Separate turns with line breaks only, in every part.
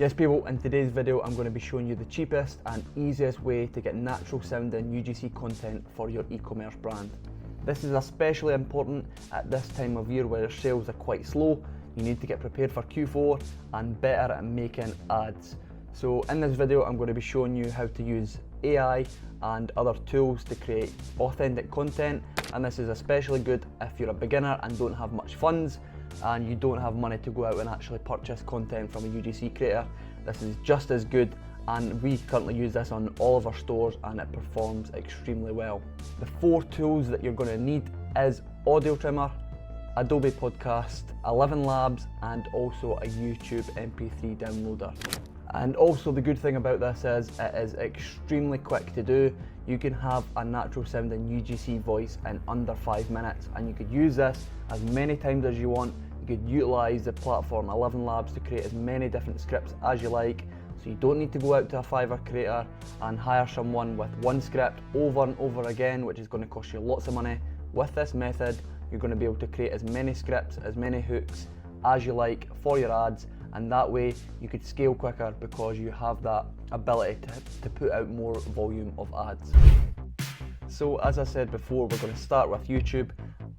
Yes people, in today's video I'm going to be showing you the cheapest and easiest way to get natural sounding UGC content for your e-commerce brand. This is especially important at this time of year where sales are quite slow. You need to get prepared for Q4 and better at making ads. So in this video I'm going to be showing you how to use AI and other tools to create authentic content, and this is especially good if you're a beginner and don't have much funds and you don't have money to go out and actually purchase content from a UGC creator. This is just as good, and we currently use this on all of our stores and it performs extremely well. The 4 tools that you're going to need is Audio Trimmer, Adobe Podcast, 11 Labs, and also a YouTube MP3 downloader. And also the good thing about this is it is extremely quick to do. You can have a natural sounding UGC voice in under 5 minutes, and you could use this as many times as you want. You could utilize the platform 11 Labs to create as many different scripts as you like, so you don't need to go out to a Fiverr creator and hire someone with one script over and over again, which is going to cost you lots of money. With this method you're going to be able to create as many scripts, as many hooks as you like for your ads, and that way you could scale quicker because you have that ability to put out more volume of ads. So as I said before, we're going to start with YouTube,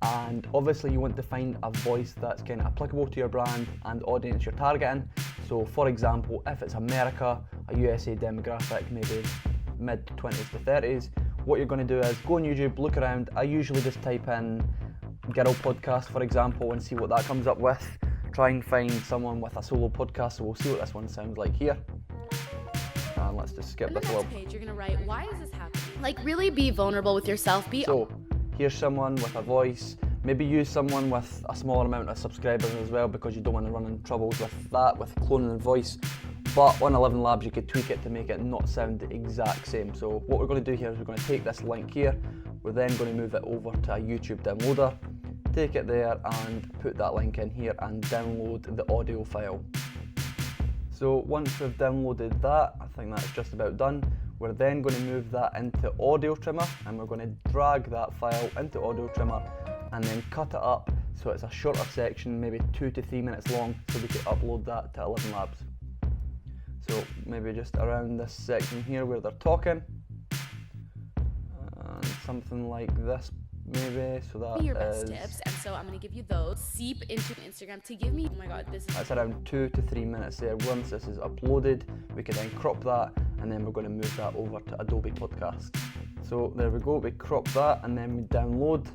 and obviously you want to find a voice that's kind of applicable to your brand and audience you're targeting. So for example, if it's America, a USA demographic, maybe mid 20s to 30s, what you're going to do is go on YouTube, look around. I usually just type in girl podcast for example and see what that comes up with. Try and find someone with a solo podcast, so we'll see what this one sounds like here. And let's just skip this little
page. You're gonna write, why is this happening? Like, really be vulnerable with yourself.
So here's someone with a voice. Maybe use someone with a smaller amount of subscribers as well, because you don't want to run into troubles with that, with cloning the voice. But on 11 Labs you could tweak it to make it not sound the exact same. So what we're going to do here is we're going to take this link here. We're then going to move it over to a YouTube downloader. Take it there and put that link in here and download the audio file. So once we've downloaded that, I think that's just about done. We're then going to move that into Audio Trimmer, and we're going to drag that file into Audio Trimmer and then cut it up so it's a shorter section, maybe 2 to 3 minutes long, so we can upload that to 11 Labs. So maybe just around this section here where they're talking, and something like this maybe, so that
your best tips, and so I'm going to give you those. Seep into Instagram to give me, oh my god, this is...
That's around 2 to 3 minutes there. Once this is uploaded, we can then crop that, and then we're going to move that over to Adobe Podcast. So there we go, we crop that, and then we download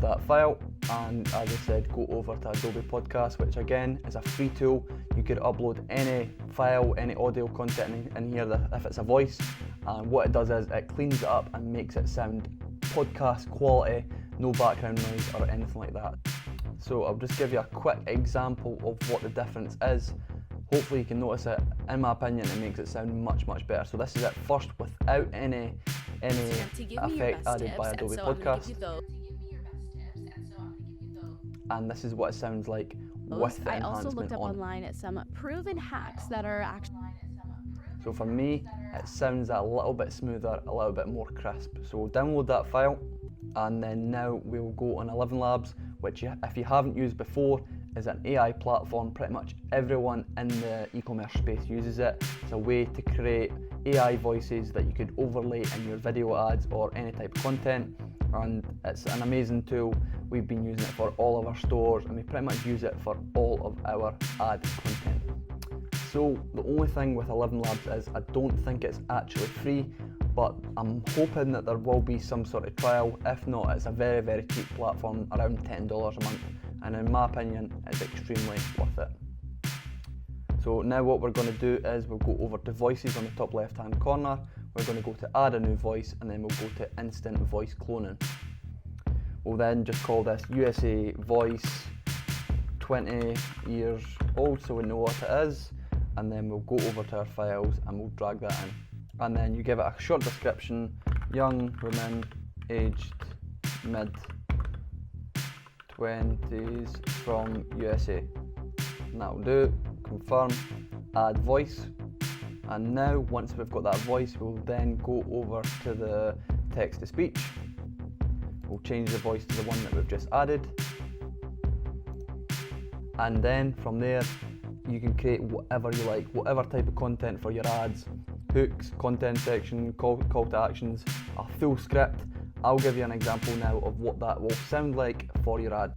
that file, and as I said, go over to Adobe Podcast, which again is a free tool. You could upload any file, any audio content in here if it's a voice, and what it does is it cleans it up and makes it sound podcast quality, no background noise or anything like that. So I'll just give you a quick example of what the difference is. Hopefully you can notice it. In my opinion, it makes it sound much better. So this is it first without any effect added by Adobe Podcast. And this is what it sounds like with the enhancement on.
I also looked up online at some proven hacks that are actually...
So for me, it sounds a little bit smoother, a little bit more crisp. So we'll download that file, and then now we'll go on 11 Labs, which if you haven't used before, is an AI platform. Pretty much everyone in the e-commerce space uses it. It's a way to create AI voices that you could overlay in your video ads or any type of content, and it's an amazing tool. We've been using it for all of our stores, and we pretty much use it for all of our ad content. So the only thing with 11 Labs is I don't think it's actually free, but I'm hoping that there will be some sort of trial. If not, it's a very cheap platform, around $10 a month, and in my opinion it's extremely worth it. So now what we're going to do is we'll go over to voices on the top left hand corner. We're going to go to add a new voice, and then we'll go to instant voice cloning. We'll then just call this USA voice 20 years old, so we know what it is. And then we'll go over to our files and we'll drag that in. And then you give it a short description: young woman, aged mid 20s from USA. And that'll do. Confirm, add voice. And now once we've got that voice, we'll then go over to the text to speech. We'll change the voice to the one that we've just added. And then from there, you can create whatever you like, whatever type of content for your ads, hooks, content section, call to actions, a full script. I'll give you an example now of what that will sound like for your ad.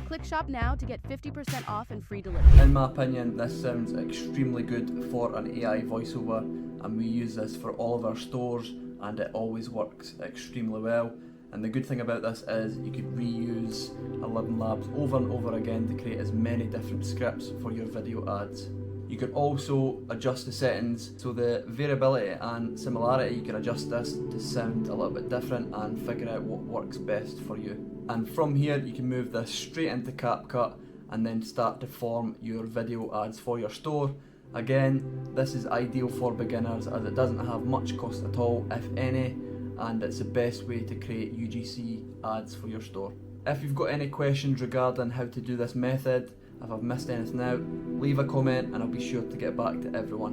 Click shop now to get 50% off and free delivery.
In my opinion, this sounds extremely good for an AI voiceover, and we use this for all of our stores, and it always works extremely well. And the good thing about this is you could reuse 11 Labs over and over again to create as many different scripts for your video ads. You can also adjust the settings, so the variability and similarity, you can adjust this to sound a little bit different and figure out what works best for you. And from here you can move this straight into CapCut and then start to form your video ads for your store. Again, this is ideal for beginners as it doesn't have much cost at all, if any, and it's the best way to create UGC ads for your store. If you've got any questions regarding how to do this method, if I've missed anything out, leave a comment and I'll be sure to get back to everyone.